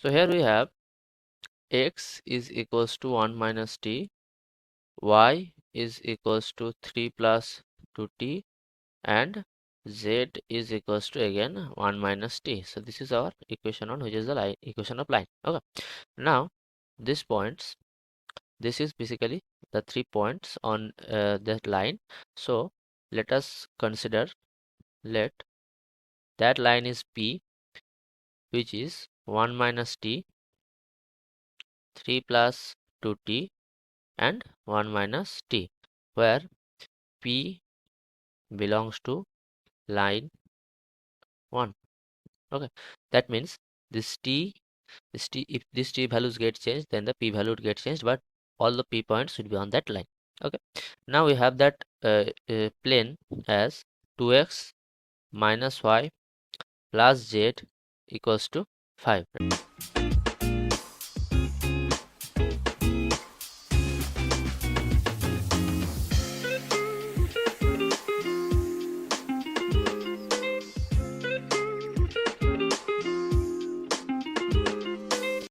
So here we have x is equals to 1 minus t, y is equals to 3 plus 2t, and z is equals to again 1 minus t. So this is our equation on which is the line, equation of line. Okay, now these points, this is basically the 3 points on that line. So let us consider, let that line is p, which is 1 minus t, 3 plus 2t, and 1 minus t, where p belongs to line 1. Okay, that means this t, if this t values get changed, then the p value would get changed, but all the p points should be on that line. Okay, now we have that plane as 2x minus y plus z equals to 5.